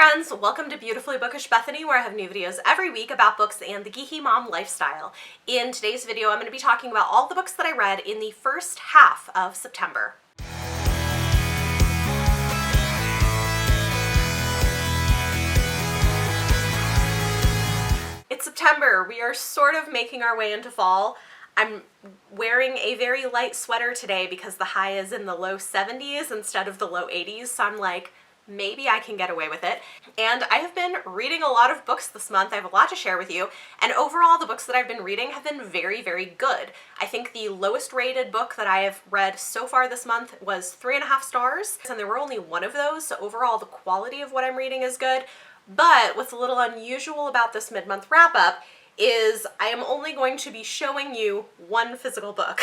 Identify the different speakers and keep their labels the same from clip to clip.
Speaker 1: friends, welcome to Beautifully Bookish Bethany, where I have new videos every week about books and the geeky mom lifestyle. In today's video, I'm going to be talking about all the books that I read in the first half of September. It's September. We are sort of making our way into fall. I'm wearing a very light sweater today because the high is in the low 70s instead of the low 80s, so I'm like, maybe I can get away with it. And I have been reading a lot of books this month. I have a lot to share with you, and overall the books that I've been reading have been very, very good. I think the lowest rated book that I have read so far this month was 3.5 stars, and there were only one of those, so overall the quality of what I'm reading is good. But what's a little unusual about this mid-month wrap-up is I am only going to be showing you one physical book.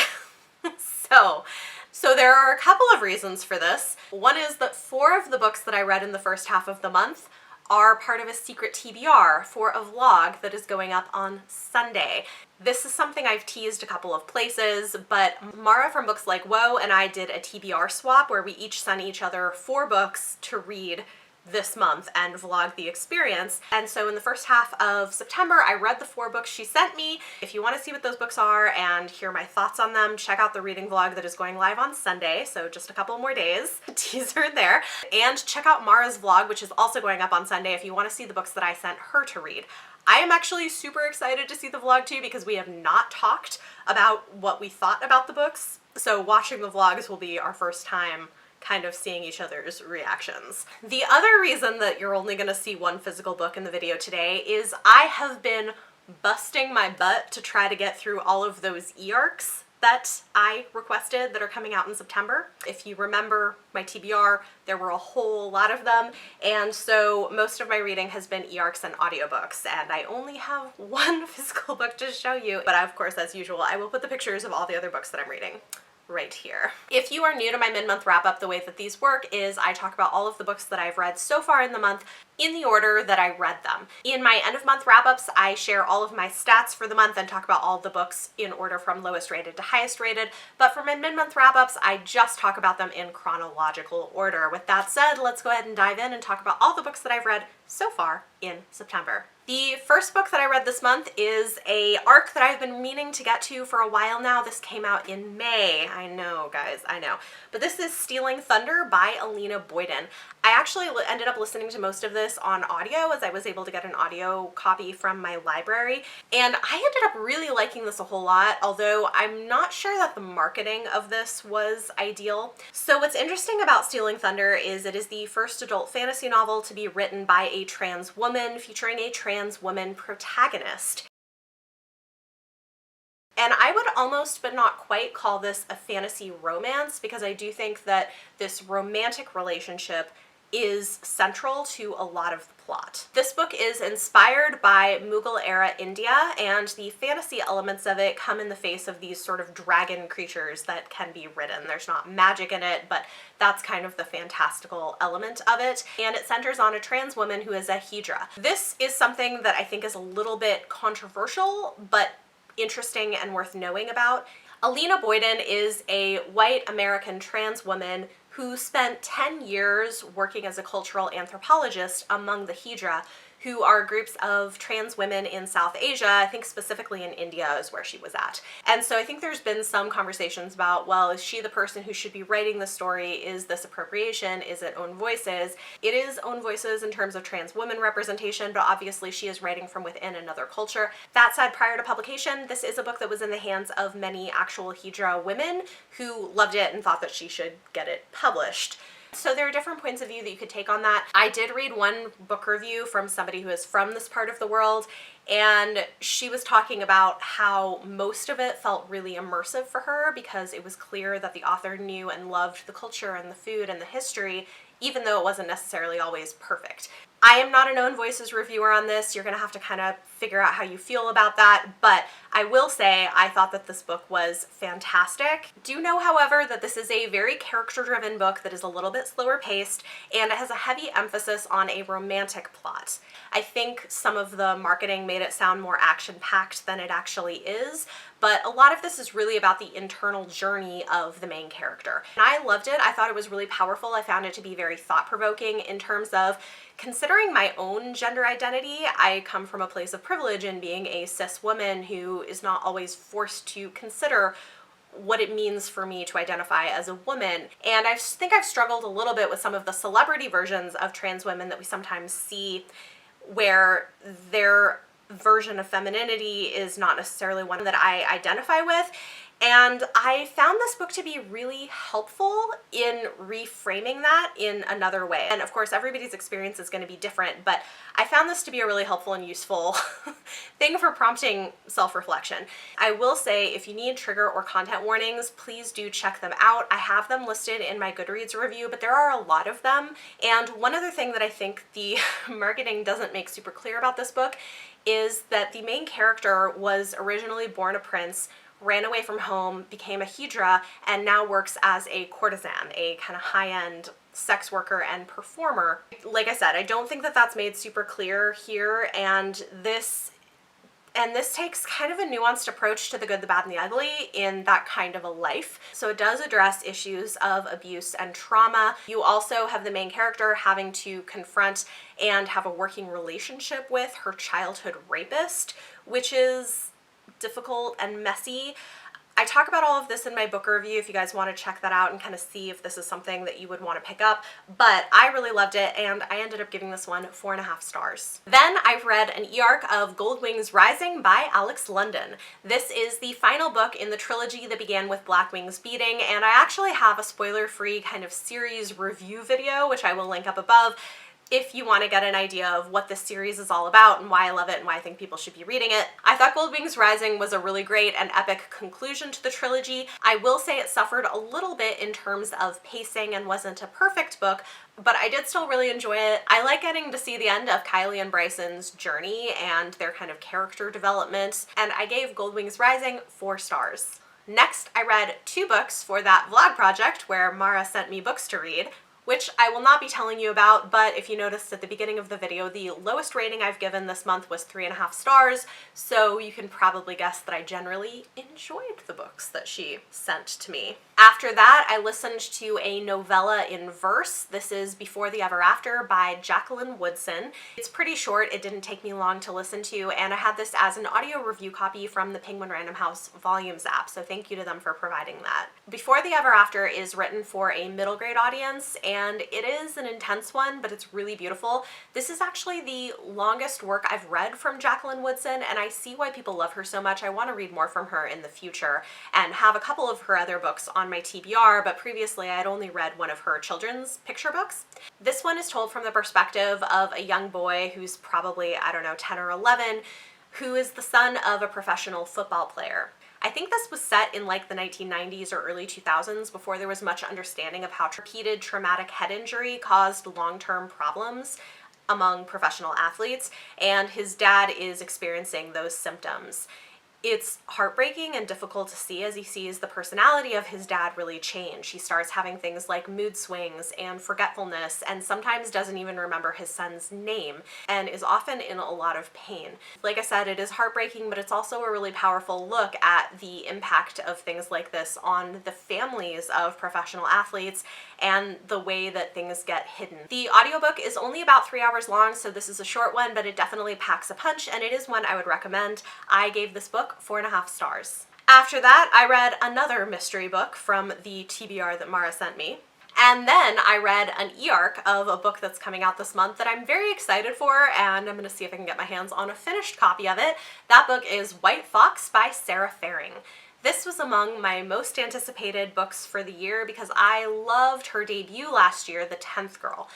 Speaker 1: So there are a couple of reasons for this. One is that 4 of the books that I read in the first half of the month are part of a secret TBR for a vlog that is going up on Sunday. This is something I've teased a couple of places, but Mara from Books Like Whoa and I did a TBR swap where we each sent each other 4 books to read this month and vlog the experience. And so in the first half of September, I read the 4 books she sent me. If you want to see what those books are and hear my thoughts on them, check out the reading vlog that is going live on Sunday, so just a couple more days. Teaser there. And check out Mara's vlog, which is also going up on Sunday, if you want to see the books that I sent her to read. I am actually super excited to see the vlog too, because we have not talked about what we thought about the books. So watching the vlogs will be our first time kind of seeing each other's reactions. The other reason that you're only going to see one physical book in the video today is I have been busting my butt to try to get through all of those e-arcs that I requested that are coming out in September. If you remember my TBR, there were a whole lot of them, and so most of my reading has been e-arcs and audiobooks, and I only have one physical book to show you, but of course, as usual, I will put the pictures of all the other books that I'm reading right here. If you are new to my mid-month wrap-up, the way that these work is I talk about all of the books that I've read so far in the month in the order that I read them. In my end-of-month wrap-ups, I share all of my stats for the month and talk about all the books in order from lowest rated to highest rated, but for my mid-month wrap-ups, I just talk about them in chronological order. With that said, let's go ahead and dive in and talk about all the books that I've read so far in September. The first book that I read this month is an arc that I've been meaning to get to for a while now. This came out in May. I know, guys, I know. But this is Stealing Thunder by Alina Boyden. I actually ended up listening to most of this on audio, as I was able to get an audio copy from my library, and I ended up really liking this a whole lot, although I'm not sure that the marketing of this was ideal. So what's interesting about Stealing Thunder is it is the first adult fantasy novel to be written by a trans woman, featuring a trans woman protagonist. And I would almost, but not quite, call this a fantasy romance, because I do think that this romantic relationship is central to a lot of the plot. This book is inspired by Mughal-era India, and the fantasy elements of it come in the face of these sort of dragon creatures that can be ridden. There's not magic in it, but that's kind of the fantastical element of it, and it centers on a trans woman who is a Hijra. This is something that I think is a little bit controversial, but interesting and worth knowing about. Alina Boyden is a white American trans woman who spent 10 years working as a cultural anthropologist among the Hijra, who are groups of trans women in South Asia. I think specifically in India is where she was at. And so I think there's been some conversations about, well, is she the person who should be writing the story? Is this appropriation? Is it own voices? It is own voices in terms of trans women representation, but obviously she is writing from within another culture. That said, prior to publication, this is a book that was in the hands of many actual Hijra women who loved it and thought that she should get it published. So there are different points of view that you could take on that. I did read one book review from somebody who is from this part of the world, and she was talking about how most of it felt really immersive for her because it was clear that the author knew and loved the culture and the food and the history, even though it wasn't necessarily always perfect. I am not an own voices reviewer on this. You're gonna have to kind of figure out how you feel about that, but I will say I thought that this book was fantastic. Do know, however, that this is a very character-driven book that is a little bit slower paced, and it has a heavy emphasis on a romantic plot. I think some of the marketing made it sound more action-packed than it actually is, but a lot of this is really about the internal journey of the main character. And I loved it. I thought it was really powerful. I found it to be very thought-provoking in terms of considering my own gender identity. I come from a place of privilege in being a cis woman who is not always forced to consider what it means for me to identify as a woman. And I think I've struggled a little bit with some of the celebrity versions of trans women that we sometimes see, where their version of femininity is not necessarily one that I identify with. And I found this book to be really helpful in reframing that in another way. And of course, everybody's experience is going to be different, but I found this to be a really helpful and useful thing for prompting self-reflection. I will say, if you need trigger or content warnings, please do check them out. I have them listed in my Goodreads review, but there are a lot of them. And one other thing that I think the marketing doesn't make super clear about this book is that the main character was originally born a prince, ran away from home, became a Hydra, and now works as a courtesan, a kind of high-end sex worker and performer. Like I said, I don't think that that's made super clear here, and this takes kind of a nuanced approach to the good, the bad, and the ugly in that kind of a life. So it does address issues of abuse and trauma. You also have the main character having to confront and have a working relationship with her childhood rapist, which is difficult and messy. I talk about all of this in my book review if you guys want to check that out and kind of see if this is something that you would want to pick up, but I really loved it and I ended up giving this one 4.5 stars. Then I've read an e-arc of Gold Wings Rising by Alex London. This is the final book in the trilogy that began with Black Wings Beating, and I actually have a spoiler-free kind of series review video, which I will link up above, if you want to get an idea of what this series is all about and why I love it and why I think people should be reading it. I thought Gold Wings Rising was a really great and epic conclusion to the trilogy. I will say it suffered a little bit in terms of pacing and wasn't a perfect book, but I did still really enjoy it. I like getting to see the end of Kylie and Bryson's journey and their kind of character development, and I gave Gold Wings Rising 4 stars. Next, I read 2 books for that vlog project where Mara sent me books to read, which I will not be telling you about, but if you noticed at the beginning of the video, the lowest rating I've given this month was 3.5 stars, so you can probably guess that I generally enjoyed the books that she sent to me. After that, I listened to a novella in verse. This is Before the Ever After by Jacqueline Woodson. It's pretty short, it didn't take me long to listen to, and I had this as an audio review copy from the Penguin Random House Volumes app, so thank you to them for providing that. Before the Ever After is written for a middle grade audience, and it is an intense one, but it's really beautiful. This is actually the longest work I've read from Jacqueline Woodson, and I see why people love her so much. I want to read more from her in the future and have a couple of her other books on my TBR, but previously I had only read one of her children's picture books. This one is told from the perspective of a young boy who's probably, I don't know, 10 or 11, who is the son of a professional football player. I think this was set in like the 1990s or early 2000s, before there was much understanding of how repeated traumatic head injury caused long-term problems among professional athletes, and his dad is experiencing those symptoms. It's heartbreaking and difficult to see as he sees the personality of his dad really change. He starts having things like mood swings and forgetfulness, and sometimes doesn't even remember his son's name, and is often in a lot of pain. Like I said, it is heartbreaking, but it's also a really powerful look at the impact of things like this on the families of professional athletes and the way that things get hidden. The audiobook is only about 3 hours long, so this is a short one, but it definitely packs a punch, and it is one I would recommend. I gave this book 4.5 stars. After that, I read another mystery book from the TBR that Mara sent me. And then I read an e-arc of a book that's coming out this month that I'm very excited for, and I'm going to see if I can get my hands on a finished copy of it. That book is White Fox by Sarah Faring. This was among my most anticipated books for the year because I loved her debut last year, The 10th Girl.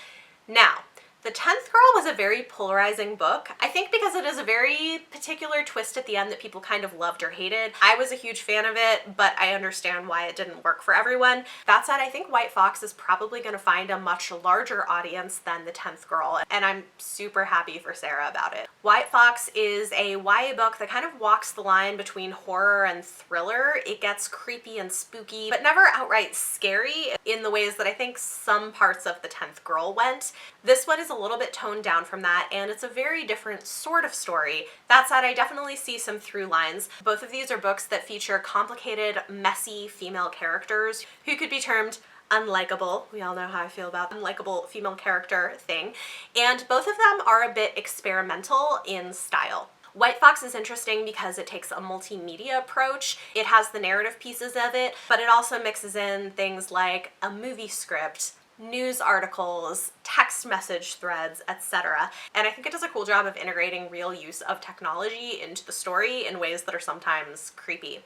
Speaker 1: Now, The 10th Girl was a very polarizing book, I think because it is a very particular twist at the end that people kind of loved or hated. I was a huge fan of it, but I understand why it didn't work for everyone. That said, I think White Fox is probably going to find a much larger audience than The 10th Girl, and I'm super happy for Sarah about it. White Fox is a YA book that kind of walks the line between horror and thriller. It gets creepy and spooky, but never outright scary in the ways that I think some parts of The 10th Girl went. This one is a little bit toned down from that, and it's a very different sort of story. That said, I definitely see some through lines. Both of these are books that feature complicated, messy female characters who could be termed unlikable. We all know how I feel about unlikable female character thing. And both of them are a bit experimental in style. White Fox is interesting because it takes a multimedia approach. It has the narrative pieces of it, but it also mixes in things like a movie script, news articles, text message threads, etc. And I think it does a cool job of integrating real use of technology into the story in ways that are sometimes creepy.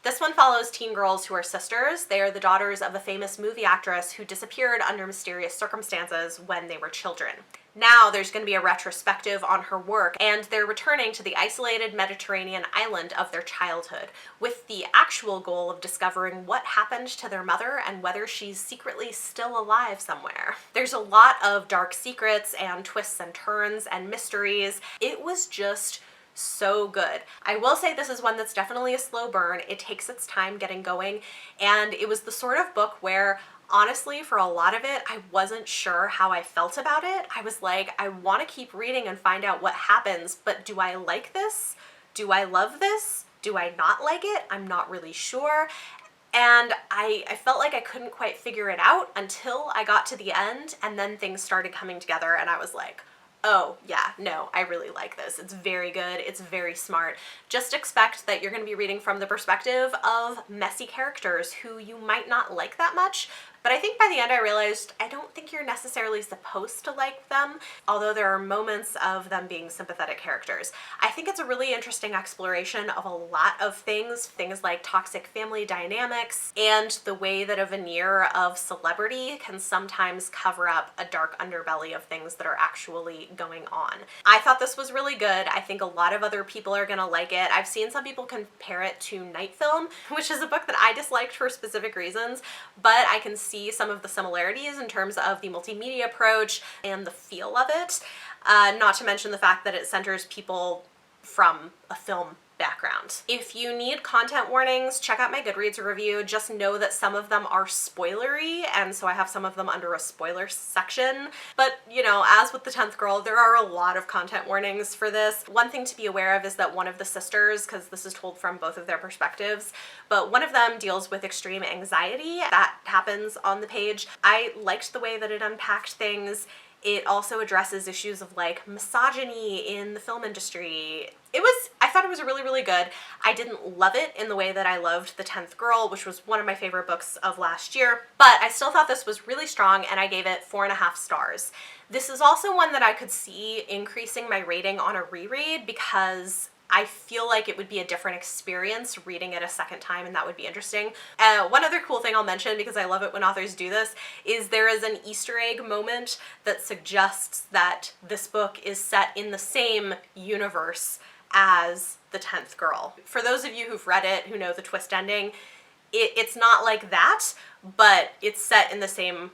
Speaker 1: This one follows teen girls who are sisters. They are the daughters of a famous movie actress who disappeared under mysterious circumstances when they were children. Now there's going to be a retrospective on her work, and they're returning to the isolated Mediterranean island of their childhood, with the actual goal of discovering what happened to their mother and whether she's secretly still alive somewhere. There's a lot of dark secrets and twists and turns and mysteries. It was just so good. I will say this is one that's definitely a slow burn. It takes its time getting going, and it was the sort of book where honestly, for a lot of it, I wasn't sure how I felt about it. I was like, I want to keep reading and find out what happens, but do I like this? Do I love this? Do I not like it? I'm not really sure. And I felt like I couldn't quite figure it out until I got to the end, and then things started coming together, and I was like, oh yeah, no, I really like this. It's very good. It's very smart. Just expect that you're going to be reading from the perspective of messy characters who you might not like that much, but I think by the end I realized I don't think you're necessarily supposed to like them, although there are moments of them being sympathetic characters. I think it's a really interesting exploration of a lot of things like toxic family dynamics and the way that a veneer of celebrity can sometimes cover up a dark underbelly of things that are actually going on. I thought this was really good. I think a lot of other people are gonna like it. I've seen some people compare it to Night Film, which is a book that I disliked for specific reasons, but I can see some of the similarities in terms of the multimedia approach and the feel of it, not to mention the fact that it centers people from a film background. If you need content warnings, check out my Goodreads review. Just know that some of them are spoilery, and so I have some of them under a spoiler section. But, you know, as with The 10th Girl, there are a lot of content warnings for this. One thing to be aware of is that one of the sisters, because this is told from both of their perspectives, but one of them deals with extreme anxiety. That happens on the page. I liked the way that it unpacked things. also addresses issues of like misogyny in the film industry. I thought it was really, really good. I didn't love it in the way that I loved The 10th Girl, which was one of my favorite books of last year, but I still thought this was really strong and I gave it 4.5 stars. This is also one that I could see increasing my rating on a reread because I feel like it would be a different experience reading it a second time, and that would be interesting. One other cool thing I'll mention, because I love it when authors do this, is there is an Easter egg moment that suggests that this book is set in the same universe as The 10th Girl. For those of you who've read it, who know the twist ending, it's not like that, but it's set in the same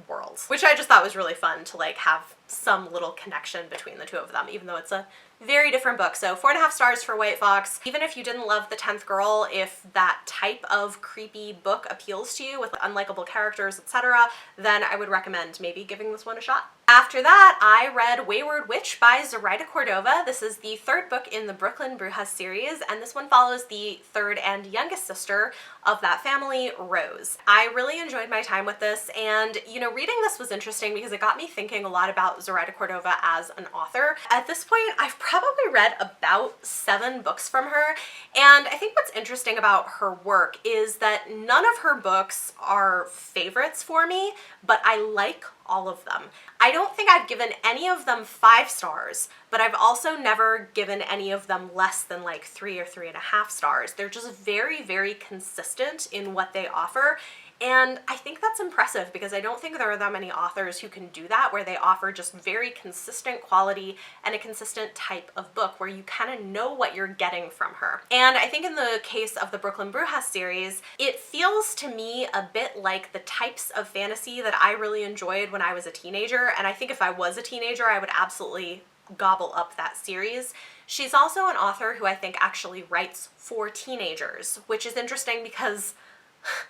Speaker 1: world, which I just thought was really fun to like have some little connection between the two of them, even though it's a very different book. So 4.5 stars for White Fox. Even if you didn't love The 10th Girl, if that type of creepy book appeals to you with unlikable characters, etc., then I would recommend maybe giving this one a shot. After that, I read Wayward Witch by Zoraida Cordova. This is the third book in the Brooklyn Brujas series, and this one follows the third and youngest sister of that family, Rose. I really enjoyed my time with this, and you know, reading this was interesting because it got me thinking a lot about Zoraida Cordova as an author. At this point, I've probably read about 7 books from her, and I think what's interesting about her work is that none of her books are favorites for me, but I like all of them. I don't think I've given any of them 5 stars, but I've also never given any of them less than like 3 or 3.5 stars. They're just very, very consistent in what they offer. And I think that's impressive because I don't think there are that many authors who can do that, where they offer just very consistent quality and a consistent type of book where you kind of know what you're getting from her. And I think in the case of the Brooklyn Brujas series, it feels to me a bit like the types of fantasy that I really enjoyed when I was a teenager. And I think if I was a teenager, I would absolutely gobble up that series. She's also an author who I think actually writes for teenagers, which is interesting because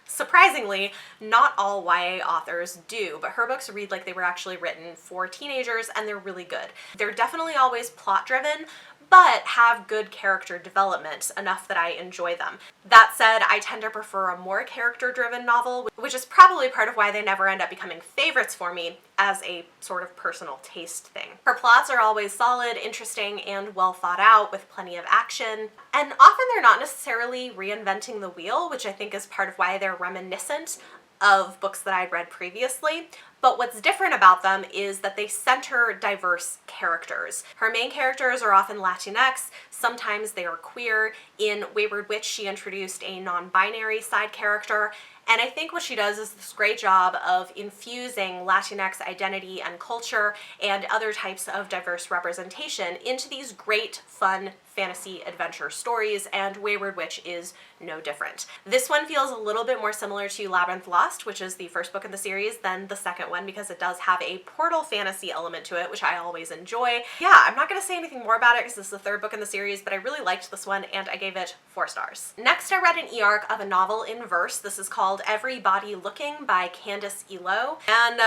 Speaker 1: Surprisingly, not all YA authors do, but her books read like they were actually written for teenagers, and they're really good. They're definitely always plot-driven, but have good character development, enough that I enjoy them. That said, I tend to prefer a more character-driven novel, which is probably part of why they never end up becoming favorites for me, as a sort of personal taste thing. Her plots are always solid, interesting, and well thought out, with plenty of action, and often they're not necessarily reinventing the wheel, which I think is part of why they're reminiscent of books that I'd read previously. But what's different about them is that they center diverse characters. Her main characters are often Latinx, sometimes they are queer. In Wayward Witch, she introduced a non-binary side character, and I think what she does is this great job of infusing Latinx identity and culture and other types of diverse representation into these great, fun, fantasy adventure stories, and Wayward Witch is no different. This one feels a little bit more similar to Labyrinth Lost, which is the first book in the series, than the second one, because it does have a portal fantasy element to it, which I always enjoy. Yeah, I'm not going to say anything more about it because this is the third book in the series, but I really liked this one and I gave it 4 stars. Next, I read an e-arc of a novel in verse. This is called Everybody Looking by Candace Elo, and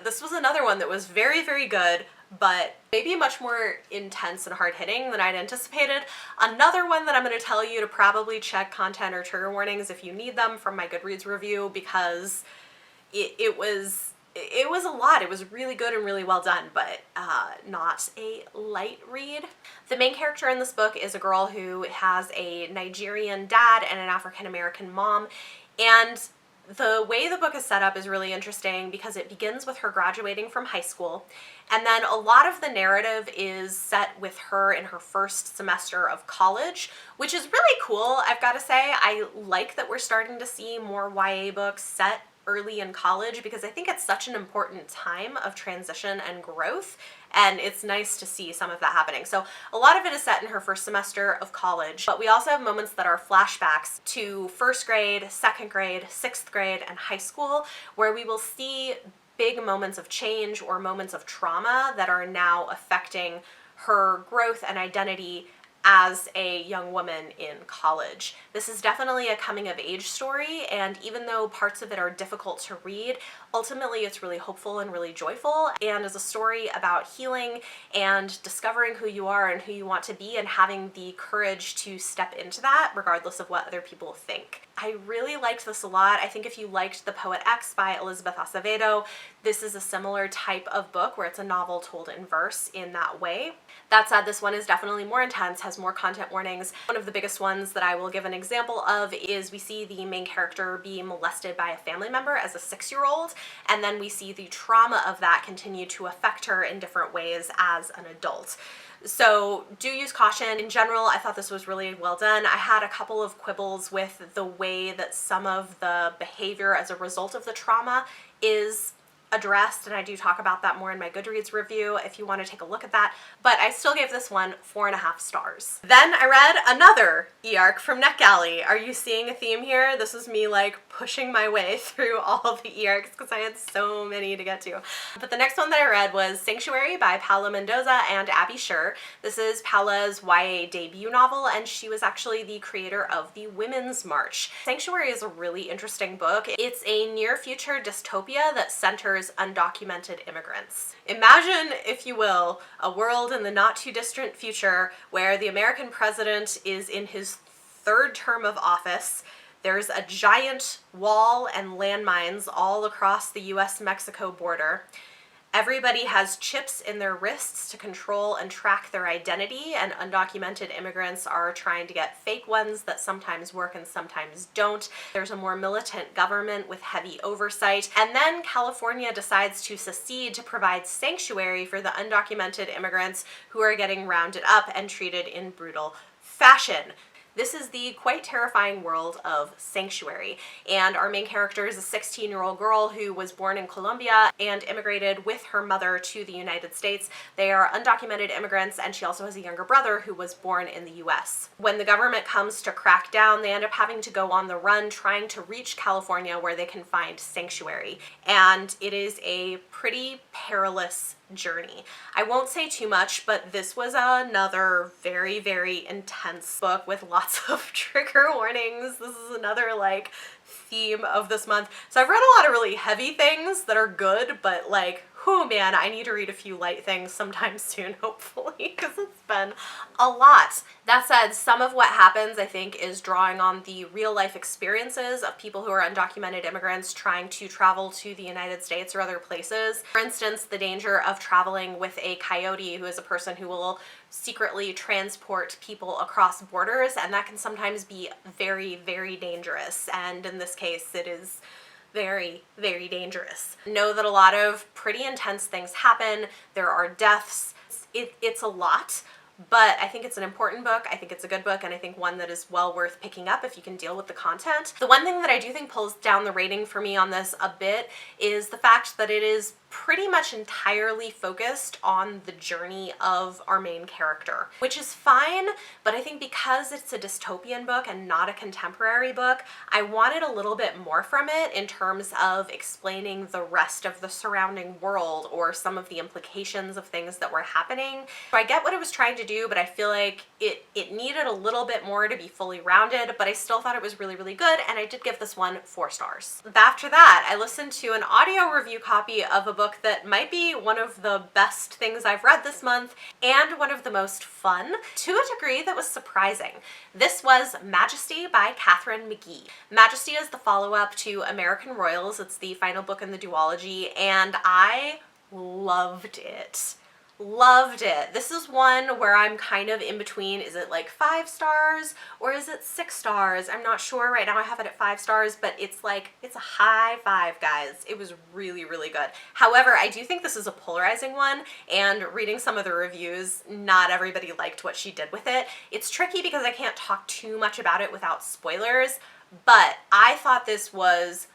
Speaker 1: this was another one that was very, very good, but maybe much more intense and hard-hitting than I'd anticipated. Another one that I'm going to tell you to probably check content or trigger warnings if you need them from my Goodreads review, because it was a lot. It was really good and really well done, but not a light read. The main character in this book is a girl who has a Nigerian dad and an African-American mom, and the way the book is set up is really interesting because it begins with her graduating from high school, and then a lot of the narrative is set with her in her first semester of college, which is really cool, I've got to say. I like that we're starting to see more YA books set early in college, because I think it's such an important time of transition and growth, and it's nice to see some of that happening. So a lot of it is set in her first semester of college, but we also have moments that are flashbacks to first grade, second grade, sixth grade, and high school, where we will see big moments of change or moments of trauma that are now affecting her growth and identity as a young woman in college. This is definitely a coming of age story, and even though parts of it are difficult to read, ultimately it's really hopeful and really joyful, and is a story about healing and discovering who you are and who you want to be, and having the courage to step into that regardless of what other people think. I really liked this a lot. I think if you liked The Poet X by Elizabeth Acevedo, this is a similar type of book where it's a novel told in verse in that way. That said, this one is definitely more intense, has more content warnings. One of the biggest ones that I will give an example of is we see the main character be molested by a family member as a 6-year-old, and then we see the trauma of that continue to affect her in different ways as an adult. So do use caution. In general, I thought this was really well done. I had a couple of quibbles with the way that some of the behavior as a result of the trauma is addressed, and I do talk about that more in my Goodreads review if you want to take a look at that, but I still gave this one 4.5 stars. Then I read another e-arc from NetGalley. Are you seeing a theme here? This is me like pushing my way through all of the e-arcs because I had so many to get to. But the next one that I read was Sanctuary by Paula Mendoza and Abby Sher. This is Paula's YA debut novel, and she was actually the creator of the Women's March. Sanctuary is a really interesting book. It's a near future dystopia that centers undocumented immigrants. Imagine, if you will, a world in the not too distant future where the American president is in his 3rd term of office. There's a giant wall and landmines all across the US-Mexico border. Everybody has chips in their wrists to control and track their identity, and undocumented immigrants are trying to get fake ones that sometimes work and sometimes don't. There's a more militant government with heavy oversight, and then California decides to secede to provide sanctuary for the undocumented immigrants who are getting rounded up and treated in brutal fashion. This is the quite terrifying world of Sanctuary, and our main character is a 16-year-old girl who was born in Colombia and immigrated with her mother to the United States. They are undocumented immigrants, and she also has a younger brother who was born in the US. When the government comes to crack down, they end up having to go on the run trying to reach California where they can find sanctuary, and it is a pretty perilous journey. I won't say too much, but this was another very, very intense book with lots of trigger warnings. This is another like theme of this month. So I've read a lot of really heavy things that are good, but like, oh man, I need to read a few light things sometime soon, hopefully, because it's been a lot. That said, some of what happens, I think, is drawing on the real life experiences of people who are undocumented immigrants trying to travel to the United States or other places. For instance, the danger of traveling with a coyote, who is a person who will secretly transport people across borders, and that can sometimes be very, very dangerous. And in this case, it is very, very dangerous. Know that a lot of pretty intense things happen. There are deaths. It's a lot, but I think it's an important book. I think it's a good book, and I think one that is well worth picking up if you can deal with the content. The one thing that I do think pulls down the rating for me on this a bit is the fact that it is pretty much entirely focused on the journey of our main character, which is fine, but I think because it's a dystopian book and not a contemporary book, I wanted a little bit more from it in terms of explaining the rest of the surrounding world or some of the implications of things that were happening. So I get what it was trying to do, but I feel like it needed a little bit more to be fully rounded, but I still thought it was really, really good, and I did give this one 4 stars. After that, I listened to an audio review copy of a book that might be one of the best things I've read this month and one of the most fun, to a degree that was surprising. This was Majesty by Katherine McGee. Majesty is the follow-up to American Royals. It's the final book in the duology, and I loved it. Loved it. This is one where I'm kind of in between. Is it like 5 stars or is it 6 stars? I'm not sure. Right now I have it at 5 stars, but it's like, it's a high 5, guys. It was really, really good. However, I do think this is a polarizing one, and reading some of the reviews, not everybody liked what she did with it. It's tricky because I can't talk too much about it without spoilers, but I thought this was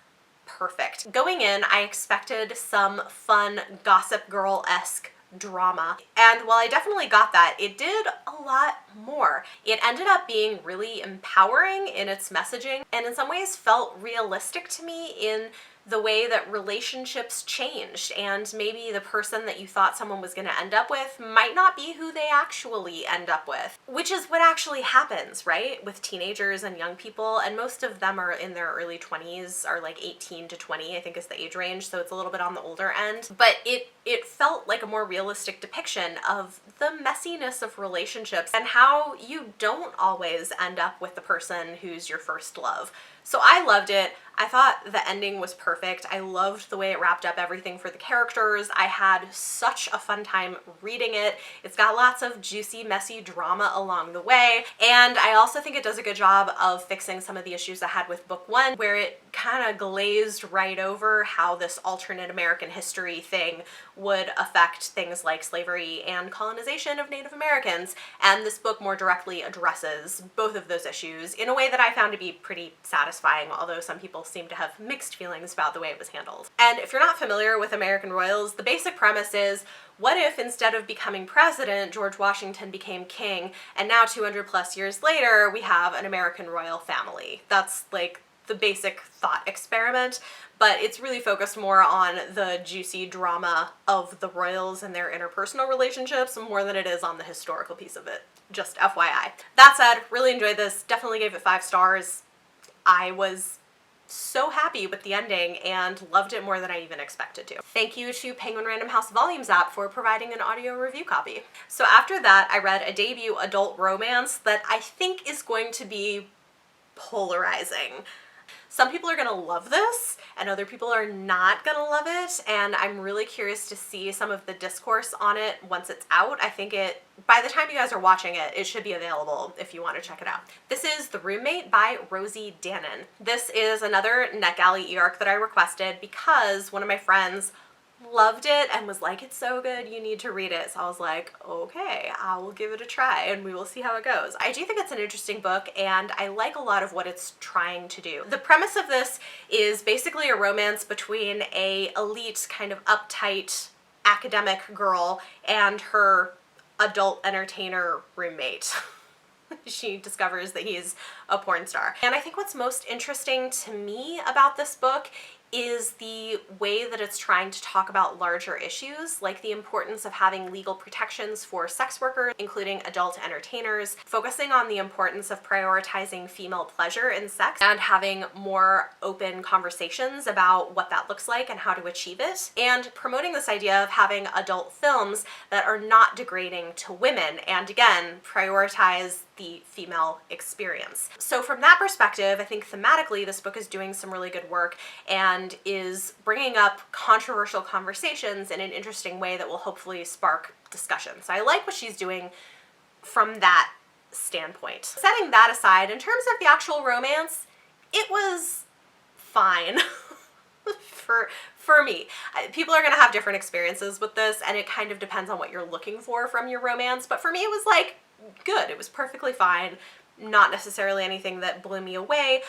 Speaker 1: perfect. Going in, I expected some fun Gossip Girl-esque drama, and while I definitely got that, it did a lot more. It ended up being really empowering in its messaging, and in some ways felt realistic to me in the way that relationships changed, and maybe the person that you thought someone was going to end up with might not be who they actually end up with, which is what actually happens, right, with teenagers and young people, and most of them are in their early 20s, are like 18 to 20, I think is the age range, so it's a little bit on the older end, but it felt like a more realistic depiction of the messiness of relationships and how you don't always end up with the person who's your first love. So I loved it. I thought the ending was perfect. I loved the way it wrapped up everything for the characters. I had such a fun time reading it. It's got lots of juicy, messy drama along the way. And I also think it does a good job of fixing some of the issues I had with book 1, where it kind of glazed right over how this alternate American history thing would affect things like slavery and colonization of Native Americans. And this book more directly addresses both of those issues in a way that I found to be pretty satisfying, although some people seem to have mixed feelings about the way it was handled. And if you're not familiar with American Royals, the basic premise is, what if instead of becoming president, George Washington became king, and now 200 plus years later, we have an American royal family? That's like the basic thought experiment, but it's really focused more on the juicy drama of the royals and their interpersonal relationships more than it is on the historical piece of it. Just FYI. That said, really enjoyed this. Definitely gave it 5 stars. I was so happy with the ending and loved it more than I even expected to. Thank you to Penguin Random House Volumes app for providing an audio review copy. So after that, I read a debut adult romance that I think is going to be polarizing. Some people are gonna love this and other people are not gonna love it, and I'm really curious to see some of the discourse on it once it's out. I think by the time you guys are watching it, it should be available if you want to check it out. This is The Roommate by Rosie Dannon. This is another NetGalley e-arc that I requested because one of my friends loved it and was like, it's so good, you need to read it. So I was like, okay, I will give it a try and we will see how it goes. I do think it's an interesting book and I like a lot of what it's trying to do. The premise of this is basically a romance between a elite, kind of uptight academic girl and her adult entertainer roommate. She discovers that he's a porn star. And I think what's most interesting to me about this book is the way that it's trying to talk about larger issues, like the importance of having legal protections for sex workers, including adult entertainers, focusing on the importance of prioritizing female pleasure in sex and having more open conversations about what that looks like and how to achieve it, and promoting this idea of having adult films that are not degrading to women and, again, prioritize the female experience. So from that perspective, I think thematically this book is doing some really good work and is bringing up controversial conversations in an interesting way that will hopefully spark discussion. So I like what she's doing from that standpoint. Setting that aside, in terms of the actual romance, it was fine. For me. People are going to have different experiences with this, and it kind of depends on what you're looking for from your romance, but for me it was like good. It was perfectly fine. Not necessarily anything that blew me away,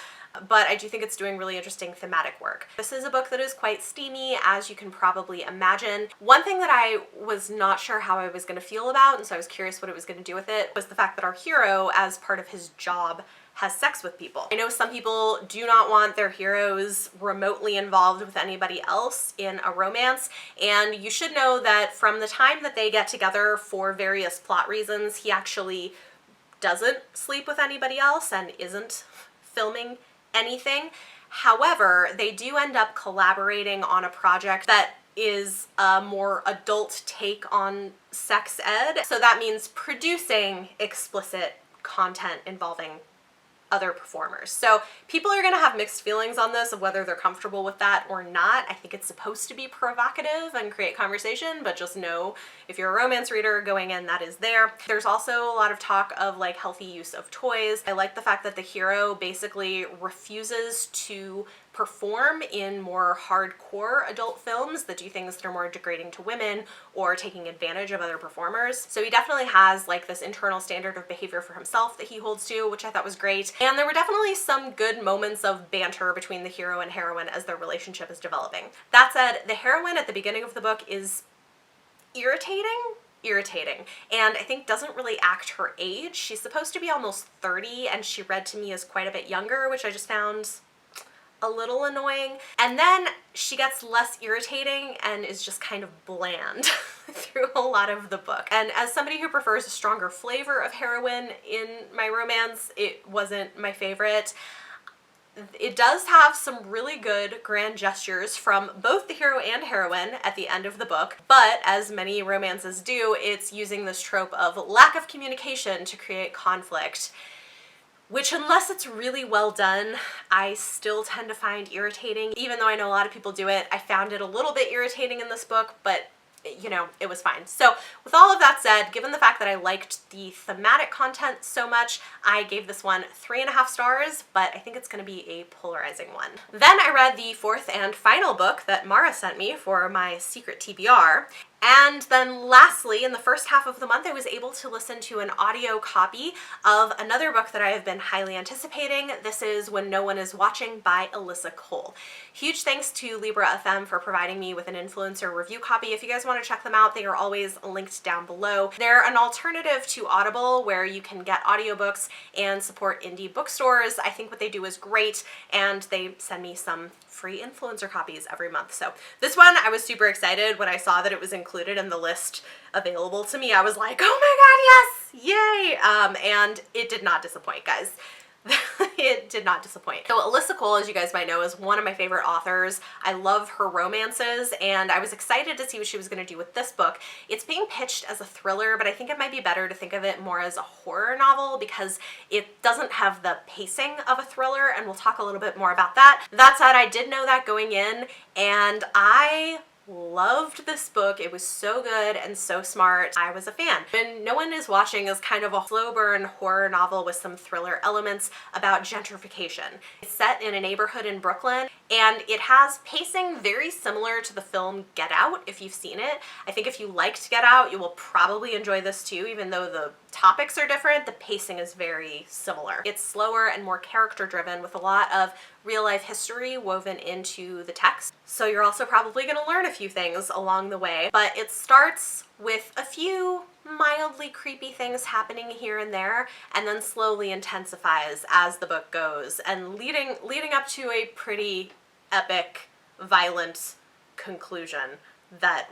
Speaker 1: but I do think it's doing really interesting thematic work. This is a book that is quite steamy, as you can probably imagine. One thing that I was not sure how I was going to feel about, and so I was curious what it was going to do with it, was the fact that our hero, as part of his job, has sex with people. I know some people do not want their heroes remotely involved with anybody else in a romance, and you should know that from the time that they get together for various plot reasons, he actually doesn't sleep with anybody else and isn't filming anything. However, they do end up collaborating on a project that is a more adult take on sex ed. So that means producing explicit content involving other performers. So people are going to have mixed feelings on this of whether they're comfortable with that or not. I think it's supposed to be provocative and create conversation, but just know if you're a romance reader going in, that is there. There's also a lot of talk of like healthy use of toys. I like the fact that the hero basically refuses to perform in more hardcore adult films that do things that are more degrading to women or taking advantage of other performers. So he definitely has like this internal standard of behavior for himself that he holds to, which I thought was great. And there were definitely some good moments of banter between the hero and heroine as their relationship is developing. That said, the heroine at the beginning of the book is irritating, and I think doesn't really act her age. She's supposed to be almost 30, and she read to me as quite a bit younger, which I just found a little annoying. And then she gets less irritating and is just kind of bland through a lot of the book. And as somebody who prefers a stronger flavor of heroine in my romance, it wasn't my favorite. It does have some really good grand gestures from both the hero and heroine at the end of the book, but as many romances do, it's using this trope of lack of communication to create conflict, which, unless it's really well done, I still tend to find irritating. Even though I know a lot of people do it, I found it a little bit irritating in this book, but you know, it was fine. So with all of that said, given the fact that I liked the thematic content so much, I gave this one 3.5 stars, but I think it's going to be a polarizing one. Then I read the fourth and final book that Mara sent me for my secret TBR. And then lastly, in the first half of the month, I was able to listen to an audio copy of another book that I have been highly anticipating. This is When No One Is Watching by Alyssa Cole. Huge thanks to Libra FM for providing me with an influencer review copy. If you guys want to check them out, they are always linked down below. They're an alternative to Audible where you can get audiobooks and support indie bookstores. I think what they do is great, and they send me some free influencer copies every month. So this one, I was super excited when I saw that it was included in the list available to me. I was like, oh my god, yes, yay! And it did not disappoint, guys. It did not disappoint. So Alyssa Cole, as you guys might know, is one of my favorite authors. I love her romances, and I was excited to see what she was going to do with this book. It's being pitched as a thriller, but I think it might be better to think of it more as a horror novel because it doesn't have the pacing of a thriller, and we'll talk a little bit more about that. That said, I did know that going in, and I loved this book. It was so good and so smart. I was a fan. When No One Is Watching is kind of a slow burn horror novel with some thriller elements about gentrification. It's set in a neighborhood in Brooklyn, and it has pacing very similar to the film Get Out, if you've seen it. I think if you liked Get Out, you will probably enjoy this too, even though the topics are different, the pacing is very similar. It's slower and more character driven with a lot of real life history woven into the text. So you're also probably going to learn a few things along the way, but it starts with a few mildly creepy things happening here and there, and then slowly intensifies as the book goes, and leading up to a pretty epic violent conclusion that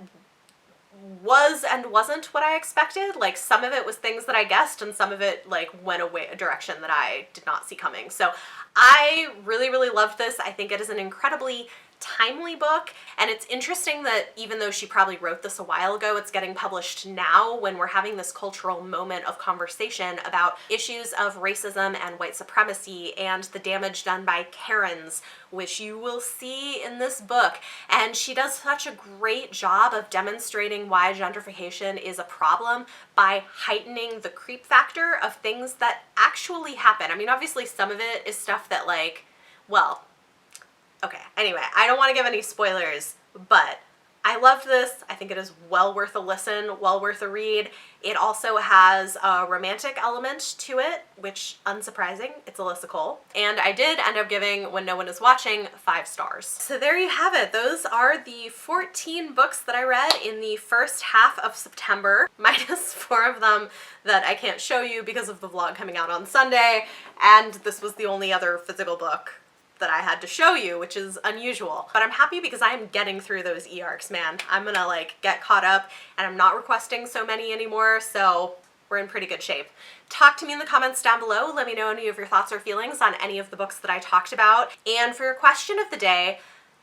Speaker 1: was and wasn't what I expected. Like, some of it was things that I guessed, and some of it like went away a direction that I did not see coming. So I really, really loved this. I think it is an incredibly timely book, and it's interesting that even though she probably wrote this a while ago, it's getting published now when we're having this cultural moment of conversation about issues of racism and white supremacy and the damage done by Karens, which you will see in this book. And she does such a great job of demonstrating why gentrification is a problem by heightening the creep factor of things that actually happen. I mean, obviously some of it is stuff that, like, well, okay, anyway, I don't want to give any spoilers, but I loved this. I think it is well worth a listen, well worth a read. It also has a romantic element to it, which, unsurprising, it's Alyssa Cole. And I did end up giving When No One Is Watching 5 stars. So there you have it. Those are the 14 books that I read in the first half of September, minus 4 of them that I can't show you because of the vlog coming out on Sunday, and this was the only other physical book that I had to show you, which is unusual. But I'm happy because I am getting through those e-arcs, man. I'm gonna like get caught up, and I'm not requesting so many anymore, so we're in pretty good shape. Talk to me in the comments down below. Let me know any of your thoughts or feelings on any of the books that I talked about. And for your question of the day,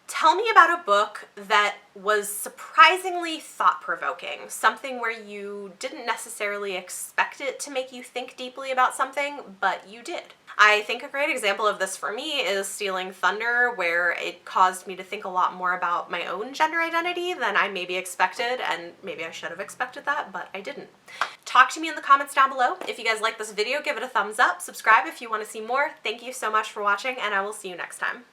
Speaker 1: tell me about a book that was surprisingly thought-provoking, something where you didn't necessarily expect it to make you think deeply about something, but you did. I think a great example of this for me is Stealing Thunder, where it caused me to think a lot more about my own gender identity than I maybe expected, and maybe I should have expected that, but I didn't. Talk to me in the comments down below. If you guys like this video, give it a thumbs up, subscribe if you want to see more. Thank you so much for watching, and I will see you next time.